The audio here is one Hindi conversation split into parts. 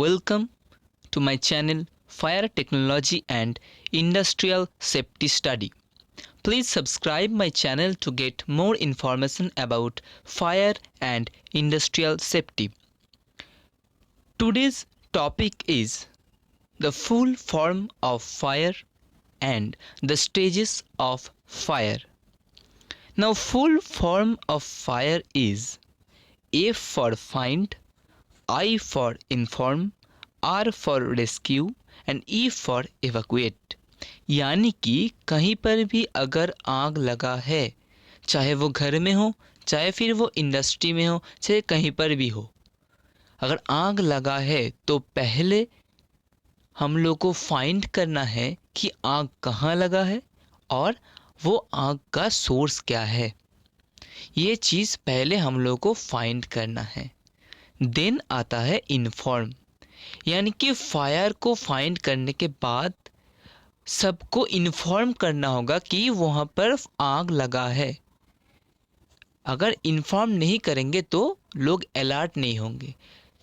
Welcome to my channel Fire Technology and Industrial Safety Study. Please subscribe my channel to get more information about fire and industrial safety. Today's topic is the full form of fire and the stages of fire. Now, full form of fire is A for find, I for inform, R for rescue and E for evacuate. यानी कि कहीं पर भी अगर आग लगा है, चाहे वो घर में हो, चाहे फिर वो इंडस्ट्री में हो, चाहे कहीं पर भी हो, अगर आग लगा है तो पहले हम लोग को फाइंड करना है कि आग कहाँ लगा है और वो आग का सोर्स क्या है। ये चीज़ पहले हम लोग को फाइंड करना है। देन आता है इन्फॉर्म, यानी कि फायर को फाइंड करने के बाद सबको इन्फॉर्म करना होगा कि वहाँ पर आग लगा है। अगर इन्फॉर्म नहीं करेंगे तो लोग अलर्ट नहीं होंगे।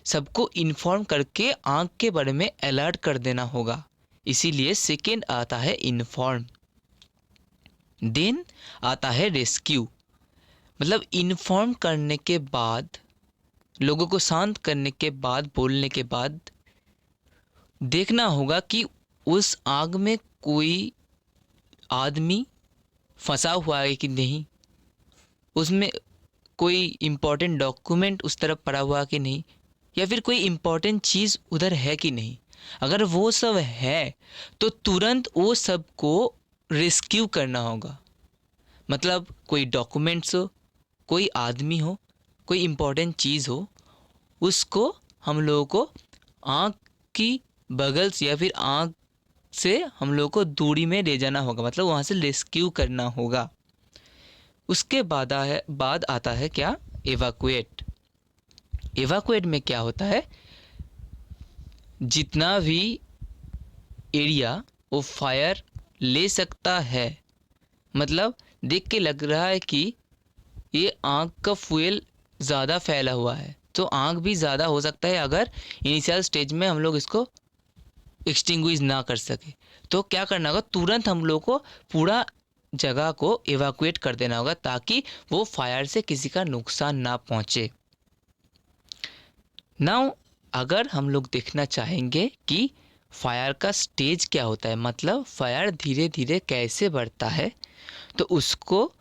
सबको इन्फॉर्म करके आग के बारे में अलर्ट कर देना होगा। इसीलिए सेकेंड आता है इन्फॉर्म। देन आता है रेस्क्यू, मतलब इन्फॉर्म करने के बाद, लोगों को शांत करने के बाद, बोलने के बाद देखना होगा कि उस आग में कोई आदमी फंसा हुआ है कि नहीं, उसमें कोई इम्पोर्टेंट डॉक्यूमेंट उस तरफ पड़ा हुआ कि नहीं, या फिर कोई इम्पोर्टेंट चीज़ उधर है कि नहीं। अगर वो सब है तो तुरंत वो सब को रेस्क्यू करना होगा। मतलब कोई डॉक्यूमेंट्स हो, कोई आदमी हो, कोई इम्पोर्टेंट चीज़ हो, उसको हम लोगों को आग की बगल से या फिर आग से हम लोगों को दूरी में ले जाना होगा, मतलब वहाँ से रेस्क्यू करना होगा। उसके बाद आता है क्या, एवाकुएट। एवाकुएट में क्या होता है, जितना भी एरिया वो फायर ले सकता है, मतलब देख के लग रहा है कि ये आग का फ्यूल ज़्यादा फैला हुआ है तो आग भी ज़्यादा हो सकता है अगर इनिशियल स्टेज में हम लोग इसको एक्सटिंग्विश ना कर सके। तो क्या करना होगा, तुरंत हम लोग को पूरा जगह को एवाकुएट कर देना होगा ताकि वो फायर से किसी का नुकसान ना पहुंचे। नाउ अगर हम लोग देखना चाहेंगे कि फायर का स्टेज क्या होता है, मतलब फायर धीरे धीरे कैसे बढ़ता है, तो उसको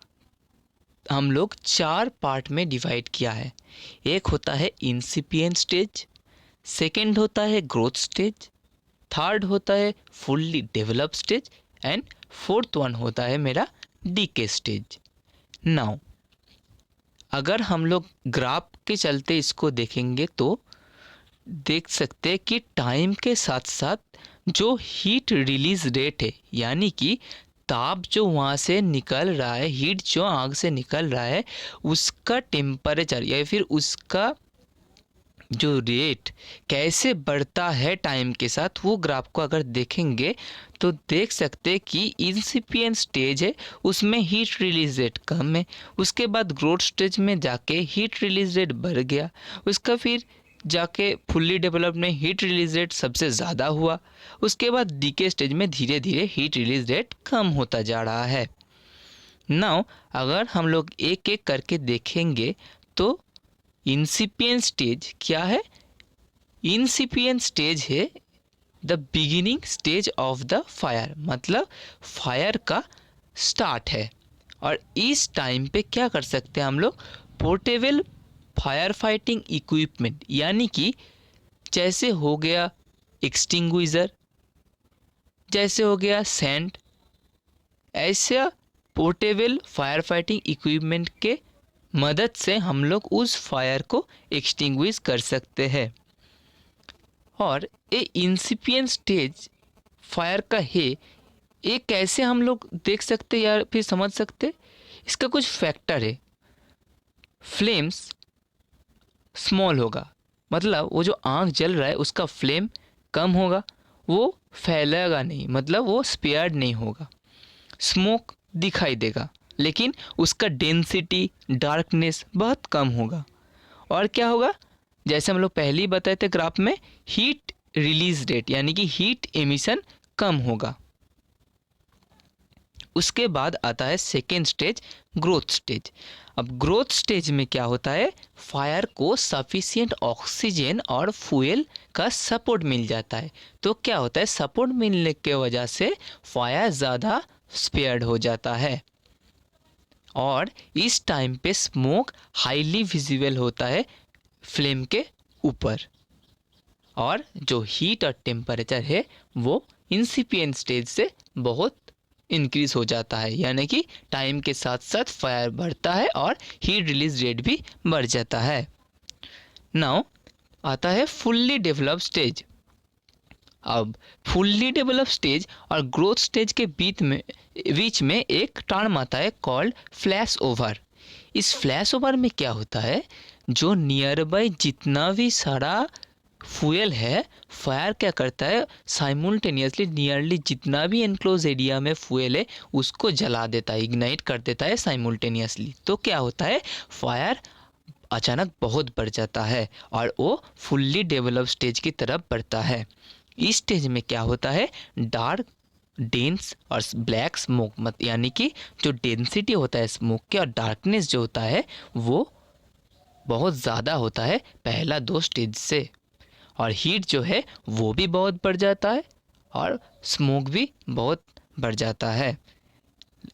हम लोग 4 पार्ट में डिवाइड किया है। एक होता है इंसिपिएंट स्टेज, सेकंड होता है ग्रोथ स्टेज, थर्ड होता है fully develop stage and fourth one होता है मेरा डीके स्टेज। नाउ अगर हम लोग ग्राफ के चलते इसको देखेंगे तो देख सकते हैं कि टाइम के साथ साथ जो हीट रिलीज रेट है, यानी कि ताप जो वहाँ से निकल रहा है, हीट जो आग से निकल रहा है, उसका टेम्परेचर या फिर उसका जो रेट कैसे बढ़ता है टाइम के साथ, वो ग्राफ को अगर देखेंगे तो देख सकते हैं कि इंसिपिएंट स्टेज है उसमें हीट रिलीज रेट कम है, उसके बाद ग्रोथ स्टेज में जाके हीट रिलीज रेट बढ़ गया, उसका फिर जाके फुल्ली डेवलप्ड में हीट रिलीज रेट सबसे ज़्यादा हुआ, उसके बाद डीके स्टेज में धीरे धीरे हीट रिलीज रेट कम होता जा रहा है। नाउ अगर हम लोग एक एक करके देखेंगे तो इंसिपिएंट स्टेज क्या है, इंसिपिएंट स्टेज है the beginning stage of the fire, मतलब फायर का स्टार्ट है। और इस टाइम पे क्या कर सकते हैं हम लोग, पोर्टेबल फायर फाइटिंग इक्विपमेंट, यानी कि जैसे हो गया एक्सटिंग्विशर, जैसे हो गया सैंड, ऐसे पोर्टेबल फायर फाइटिंग इक्विपमेंट के मदद से हम लोग उस फायर को एक्सटिंग्विश कर सकते हैं। और ये इंसिपिएंट स्टेज फायर का है, ये कैसे हम लोग देख सकते या फिर समझ सकते, इसका कुछ फैक्टर है। फ्लेम्स स्मॉल होगा, मतलब वो जो आग जल रहा है उसका फ्लेम कम होगा, वो फैलेगा नहीं, मतलब वो स्पेयर्ड नहीं होगा। स्मोक दिखाई देगा लेकिन उसका डेंसिटी, डार्कनेस बहुत कम होगा। और क्या होगा, जैसे हम लोग पहले ही बताए थे ग्राफ में, हीट रिलीज रेट यानी कि हीट एमिशन कम होगा। उसके बाद आता है सेकेंड स्टेज, ग्रोथ स्टेज। अब ग्रोथ स्टेज में क्या होता है, फायर को सफिशिएंट ऑक्सीजन और फ्यूल का सपोर्ट मिल जाता है। तो क्या होता है, सपोर्ट मिलने के वजह से फायर ज़्यादा स्पेयर्ड हो जाता है और इस टाइम पे स्मोक हाईली विजिबल होता है फ्लेम के ऊपर, और जो हीट और टेम्परेचर है वो इंसिपिएंट स्टेज से बहुत इंक्रीज हो जाता है, यानी कि टाइम के साथ साथ फायर बढ़ता है और हीट रिलीज रेट भी बढ़ जाता है। नाउ आता है फुल्ली डेवलप्ड स्टेज। अब फुल्ली डेवलप्ड स्टेज और ग्रोथ स्टेज के बीच में एक टर्म आता है कॉल्ड फ्लैश ओवर। इस फ्लैश ओवर में क्या होता है, जो नियर बाई जितना भी सारा फ्यूल है, फायर क्या करता है, साइमल्टेनियसली नियरली जितना भी एनक्लोज एरिया में फ्यूल है उसको जला देता है, इग्नाइट कर देता है साइमल्टेनियसली। तो क्या होता है, फायर अचानक बहुत बढ़ जाता है और वो फुल्ली डेवलप्ड स्टेज की तरफ बढ़ता है। इस स्टेज में क्या होता है, डार्क डेंस और ब्लैक स्मोक मत यानी कि जो डेंसिटी होता है स्मोक के और डार्कनेस जो होता है वो बहुत ज़्यादा होता है पहला दो स्टेज से, और हीट जो है वो भी बहुत बढ़ जाता है और स्मोक भी बहुत बढ़ जाता है।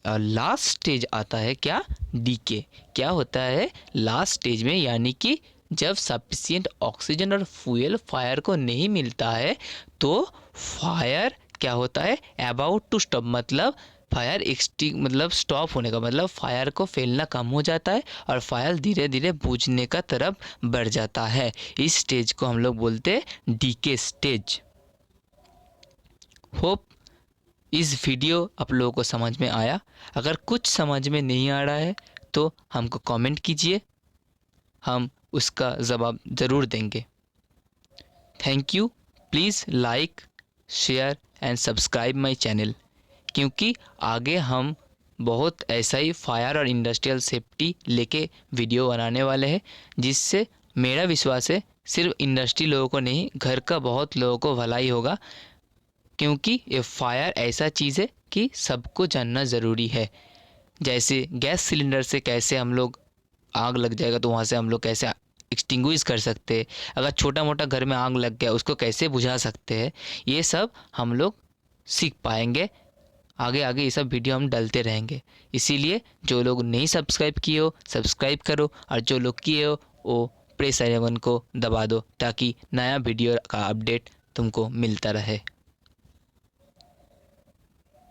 लास्ट स्टेज आता है क्या, डीके। क्या होता है लास्ट स्टेज में, यानी कि जब सफिशिएंट ऑक्सीजन और फ्यूल फायर को नहीं मिलता है तो फायर क्या होता है, अबाउट टू स्टॉप, मतलब फायर मतलब स्टॉप होने का मतलब फायर को फैलना कम हो जाता है और फायर धीरे धीरे बुझने का तरफ बढ़ जाता है। इस स्टेज को हम लोग बोलते हैं डीके स्टेज। होप इस वीडियो आप लोगों को समझ में आया। अगर कुछ समझ में नहीं आ रहा है तो हमको कमेंट कीजिए, हम उसका जवाब ज़रूर देंगे। Thank you. Please like, share and subscribe my channel, क्योंकि आगे हम बहुत ऐसा ही फायर और इंडस्ट्रियल सेफ्टी लेके वीडियो बनाने वाले हैं, जिससे मेरा विश्वास है सिर्फ इंडस्ट्री लोगों को नहीं, घर का बहुत लोगों को भलाई होगा, क्योंकि ये फायर ऐसा चीज़ है कि सबको जानना ज़रूरी है। जैसे गैस सिलेंडर से कैसे हम लोग आग लग जाएगा तो वहाँ से हम लोग कैसे एक्सटिंग्विश कर सकते हैं, अगर छोटा मोटा घर में आग लग गया उसको कैसे बुझा सकते हैं, ये सब हम लोग सीख पाएंगे। आगे आगे ये सब वीडियो हम डालते रहेंगे। इसीलिए जो लोग नहीं सब्सक्राइब किए हो सब्सक्राइब करो, और जो लोग किए हो वो प्रेस आइकन को दबा दो ताकि नया वीडियो का अपडेट तुमको मिलता रहे।